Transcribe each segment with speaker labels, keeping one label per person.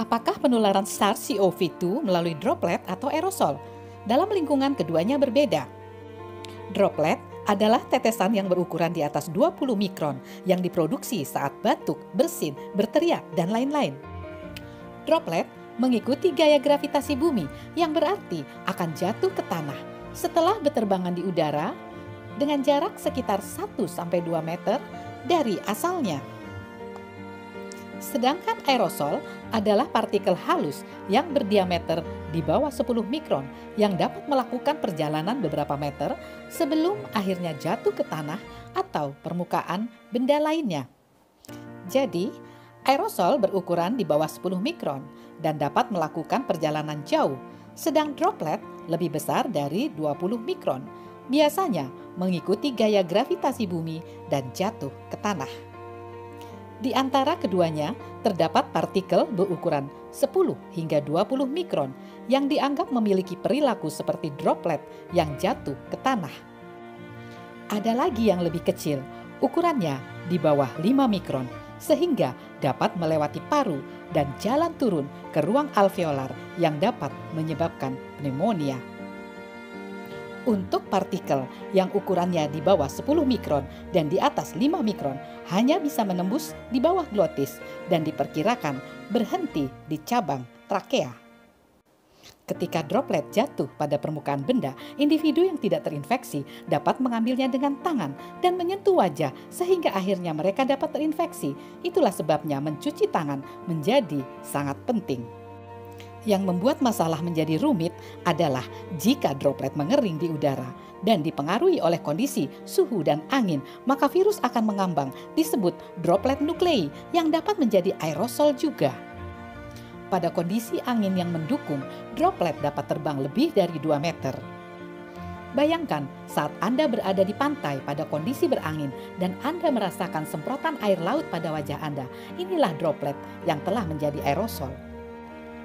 Speaker 1: Apakah penularan SARS-CoV-2 melalui droplet atau aerosol? Dalam lingkungan keduanya berbeda. Droplet adalah tetesan yang berukuran di atas 20 mikron yang diproduksi saat batuk, bersin, berteriak, dan lain-lain. Droplet mengikuti gaya gravitasi bumi yang berarti akan jatuh ke tanah setelah berterbangan di udara dengan jarak sekitar 1-2 meter dari asalnya. Sedangkan aerosol adalah partikel halus yang berdiameter di bawah 10 mikron yang dapat melakukan perjalanan beberapa meter sebelum akhirnya jatuh ke tanah atau permukaan benda lainnya. Jadi, aerosol berukuran di bawah 10 mikron dan dapat melakukan perjalanan jauh, sedang droplet lebih besar dari 20 mikron, biasanya mengikuti gaya gravitasi bumi dan jatuh ke tanah. Di antara keduanya, terdapat partikel berukuran 10 hingga 20 mikron yang dianggap memiliki perilaku seperti droplet yang jatuh ke tanah. Ada lagi yang lebih kecil, ukurannya di bawah 5 mikron, sehingga dapat melewati paru dan jalan turun ke ruang alveolar yang dapat menyebabkan pneumonia. Untuk partikel yang ukurannya di bawah 10 mikron dan di atas 5 mikron hanya bisa menembus di bawah glotis dan diperkirakan berhenti di cabang trakea. Ketika droplet jatuh pada permukaan benda, individu yang tidak terinfeksi dapat mengambilnya dengan tangan dan menyentuh wajah sehingga akhirnya mereka dapat terinfeksi. Itulah sebabnya mencuci tangan menjadi sangat penting. Yang membuat masalah menjadi rumit adalah jika droplet mengering di udara dan dipengaruhi oleh kondisi suhu dan angin, maka virus akan mengambang, disebut droplet nuklei yang dapat menjadi aerosol juga. Pada kondisi angin yang mendukung, droplet dapat terbang lebih dari 2 meter. Bayangkan saat Anda berada di pantai pada kondisi berangin dan Anda merasakan semprotan air laut pada wajah Anda. Inilah droplet yang telah menjadi aerosol.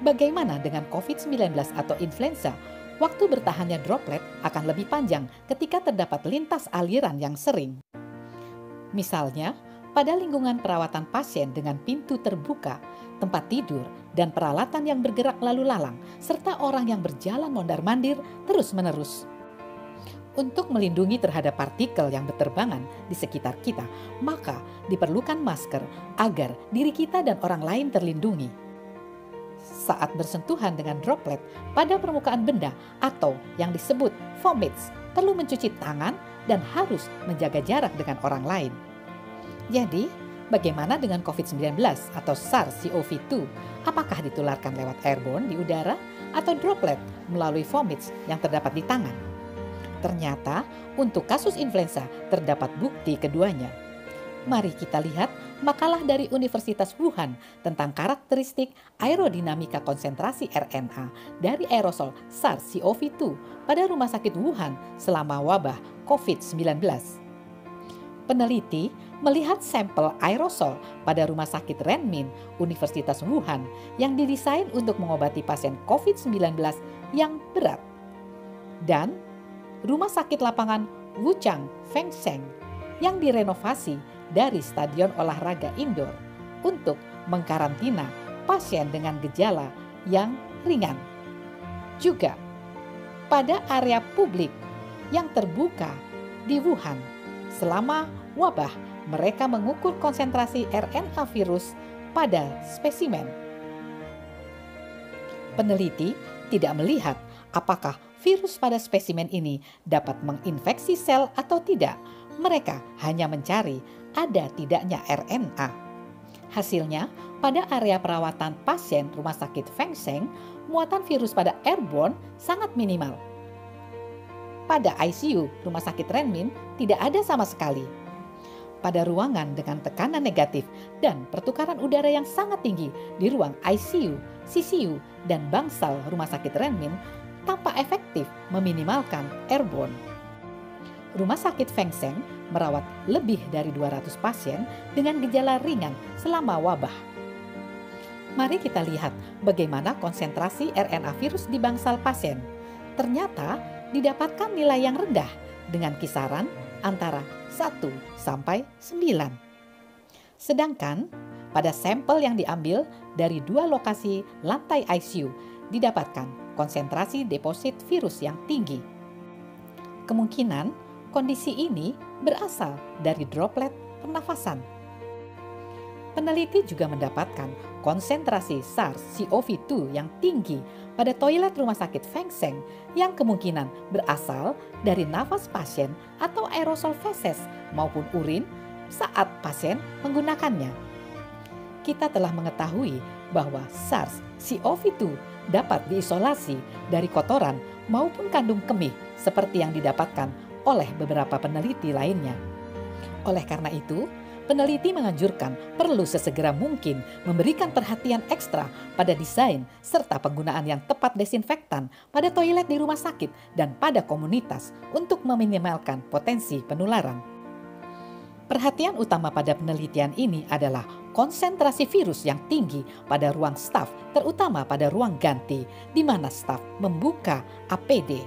Speaker 1: Bagaimana dengan COVID-19 atau influenza? Waktu bertahannya droplet akan lebih panjang ketika terdapat lintas aliran yang sering. Misalnya, pada lingkungan perawatan pasien dengan pintu terbuka, tempat tidur, dan peralatan yang bergerak lalu lalang, serta orang yang berjalan mondar-mandir terus-menerus. Untuk melindungi terhadap partikel yang berterbangan di sekitar kita, maka diperlukan masker agar diri kita dan orang lain terlindungi. Saat bersentuhan dengan droplet pada permukaan benda atau yang disebut vomits, perlu mencuci tangan dan harus menjaga jarak dengan orang lain. Jadi, bagaimana dengan COVID-19 atau SARS-CoV-2? Apakah ditularkan lewat airborne di udara atau droplet melalui vomits yang terdapat di tangan? Ternyata, untuk kasus influenza terdapat bukti keduanya. Mari kita lihat makalah dari Universitas Wuhan tentang karakteristik aerodinamika konsentrasi RNA dari aerosol SARS-CoV-2 pada Rumah Sakit Wuhan selama wabah COVID-19. Peneliti melihat sampel aerosol pada Rumah Sakit Renmin Universitas Wuhan yang didesain untuk mengobati pasien COVID-19 yang berat dan Rumah Sakit Lapangan Wuchang Fengseng yang direnovasi dari stadion olahraga indoor untuk mengkarantina pasien dengan gejala yang ringan. Juga pada area publik yang terbuka di Wuhan selama wabah, mereka mengukur konsentrasi RNA virus pada spesimen. Peneliti tidak melihat apakah virus pada spesimen ini dapat menginfeksi sel atau tidak. Mereka hanya mencari ada tidaknya RNA. Hasilnya, pada area perawatan pasien Rumah Sakit Fengseng, muatan virus pada airborne sangat minimal. Pada ICU Rumah Sakit Renmin tidak ada sama sekali. Pada ruangan dengan tekanan negatif dan pertukaran udara yang sangat tinggi di ruang ICU, CCU, dan bangsal Rumah Sakit Renmin tanpa efektif meminimalkan airborne. Rumah Sakit Fengseng merawat lebih dari 200 pasien dengan gejala ringan selama wabah. Mari kita lihat bagaimana konsentrasi RNA virus di bangsal pasien. Ternyata didapatkan nilai yang rendah dengan kisaran antara 1 sampai 9. Sedangkan pada sampel yang diambil dari 2 lokasi lantai ICU didapatkan konsentrasi deposit virus yang tinggi. Kemungkinan kondisi ini berasal dari droplet pernafasan. Peneliti juga mendapatkan konsentrasi SARS-CoV-2 yang tinggi pada toilet rumah sakit Feng Seng yang kemungkinan berasal dari nafas pasien atau aerosol feses maupun urin saat pasien menggunakannya. Kita telah mengetahui bahwa SARS-CoV-2 dapat diisolasi dari kotoran maupun kandung kemih seperti yang didapatkan oleh beberapa peneliti lainnya. Oleh karena itu, peneliti menganjurkan perlu sesegera mungkin memberikan perhatian ekstra pada desain serta penggunaan yang tepat desinfektan pada toilet di rumah sakit dan pada komunitas untuk meminimalkan potensi penularan. Perhatian utama pada penelitian ini adalah konsentrasi virus yang tinggi pada ruang staf, terutama pada ruang ganti, di mana staf membuka APD.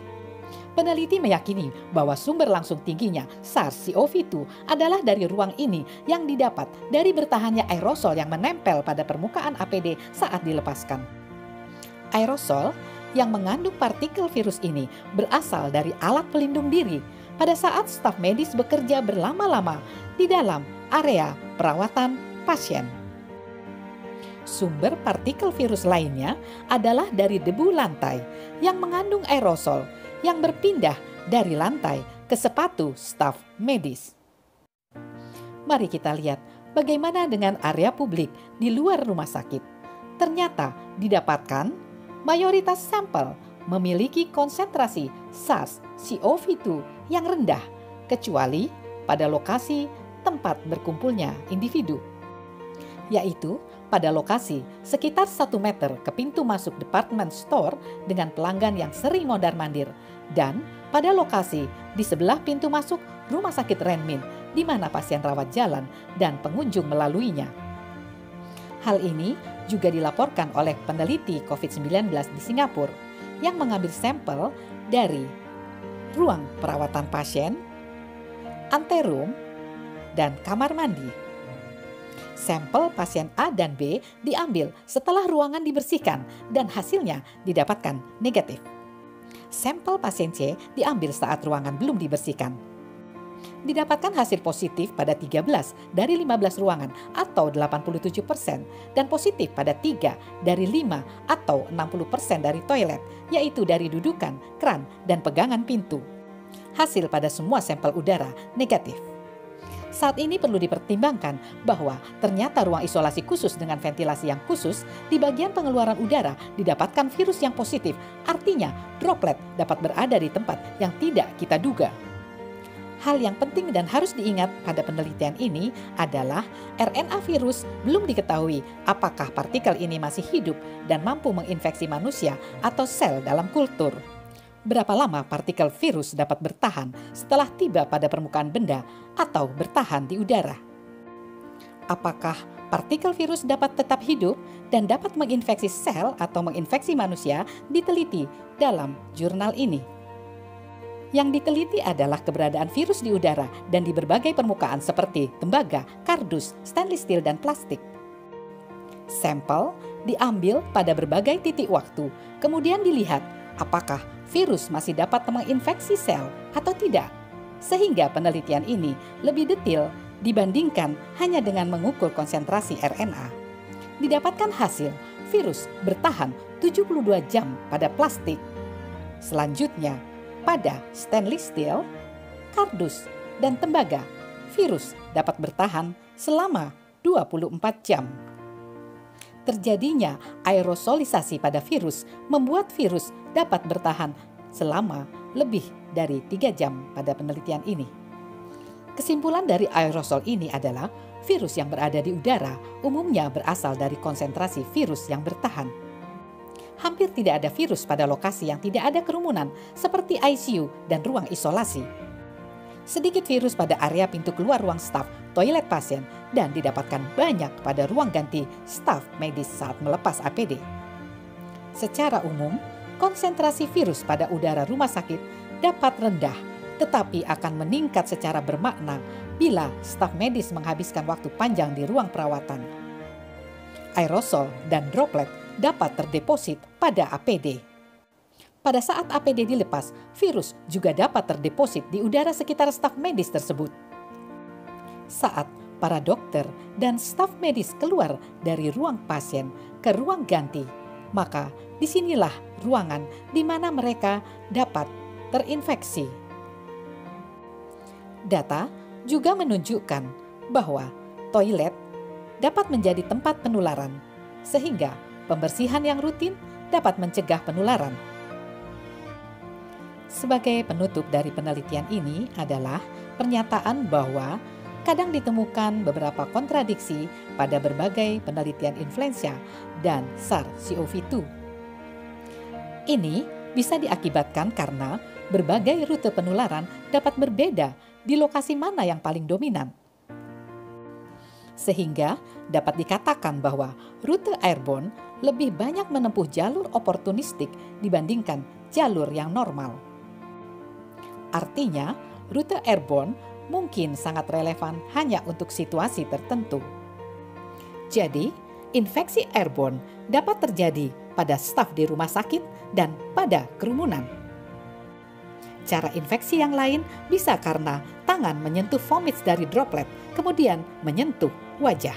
Speaker 1: Peneliti meyakini bahwa sumber langsung tingginya SARS-CoV-2 adalah dari ruang ini yang didapat dari bertahannya aerosol yang menempel pada permukaan APD saat dilepaskan. Aerosol yang mengandung partikel virus ini berasal dari alat pelindung diri pada saat staf medis bekerja berlama-lama di dalam area perawatan pasien. Sumber partikel virus lainnya adalah dari debu lantai yang mengandung aerosol yang berpindah dari lantai ke sepatu staf medis. Mari kita lihat bagaimana dengan area publik di luar rumah sakit. Ternyata didapatkan mayoritas sampel memiliki konsentrasi SARS-CoV-2 yang rendah, kecuali pada lokasi tempat berkumpulnya individu, yaitu pada lokasi sekitar 1 meter ke pintu masuk department store dengan pelanggan yang sering mondar-mandir, dan pada lokasi di sebelah pintu masuk rumah sakit Renmin di mana pasien rawat jalan dan pengunjung melaluinya. Hal ini juga dilaporkan oleh peneliti COVID-19 di Singapura yang mengambil sampel dari ruang perawatan pasien, anterum, dan kamar mandi. Sampel pasien A dan B diambil setelah ruangan dibersihkan dan hasilnya didapatkan negatif. Sampel pasien C diambil saat ruangan belum dibersihkan. Didapatkan hasil positif pada 13 dari 15 ruangan atau 87% dan positif pada 3 dari 5 atau 60% dari toilet, yaitu dari dudukan, kran, dan pegangan pintu. Hasil pada semua sampel udara negatif. Saat ini perlu dipertimbangkan bahwa ternyata ruang isolasi khusus dengan ventilasi yang khusus di bagian pengeluaran udara didapatkan virus yang positif. Artinya droplet dapat berada di tempat yang tidak kita duga. Hal yang penting dan harus diingat pada penelitian ini adalah RNA virus belum diketahui apakah partikel ini masih hidup dan mampu menginfeksi manusia atau sel dalam kultur. Berapa lama partikel virus dapat bertahan setelah tiba pada permukaan benda atau bertahan di udara? Apakah partikel virus dapat tetap hidup dan dapat menginfeksi sel atau menginfeksi manusia diteliti dalam jurnal ini. Yang diteliti adalah keberadaan virus di udara dan di berbagai permukaan seperti tembaga, kardus, stainless steel, dan plastik. Sampel diambil pada berbagai titik waktu, kemudian dilihat apakah virus masih dapat menginfeksi sel atau tidak. Sehingga penelitian ini lebih detail dibandingkan hanya dengan mengukur konsentrasi RNA. Didapatkan hasil virus bertahan 72 jam pada plastik. Selanjutnya, pada stainless steel, kardus, dan tembaga, virus dapat bertahan selama 24 jam. Terjadinya aerosolisasi pada virus membuat virus dapat bertahan selama lebih dari 3 jam pada penelitian ini. Kesimpulan dari aerosol ini adalah virus yang berada di udara umumnya berasal dari konsentrasi virus yang bertahan. Hampir tidak ada virus pada lokasi yang tidak ada kerumunan seperti ICU dan ruang isolasi. Sedikit virus pada area pintu keluar ruang staf, toilet pasien, dan didapatkan banyak pada ruang ganti staf medis saat melepas APD. Secara umum, konsentrasi virus pada udara rumah sakit dapat rendah, tetapi akan meningkat secara bermakna bila staf medis menghabiskan waktu panjang di ruang perawatan. aerosol dan droplet dapat terdeposit pada APD. Pada saat APD dilepas, virus juga dapat terdeposit di udara sekitar staf medis tersebut. Saat para dokter dan staf medis keluar dari ruang pasien ke ruang ganti, maka disinilah ruangan di mana mereka dapat terinfeksi. Data juga menunjukkan bahwa toilet dapat menjadi tempat penularan, sehingga pembersihan yang rutin dapat mencegah penularan. Sebagai penutup dari penelitian ini adalah pernyataan bahwa kadang ditemukan beberapa kontradiksi pada berbagai penelitian influenza dan SARS-CoV-2. Ini bisa diakibatkan karena berbagai rute penularan dapat berbeda di lokasi mana yang paling dominan. Sehingga dapat dikatakan bahwa rute airborne lebih banyak menempuh jalur oportunistik dibandingkan jalur yang normal. Artinya, rute airborne mungkin sangat relevan hanya untuk situasi tertentu. Jadi, infeksi airborne dapat terjadi pada staf di rumah sakit dan pada kerumunan. Cara infeksi yang lain bisa karena tangan menyentuh vomit dari droplet, kemudian menyentuh wajah.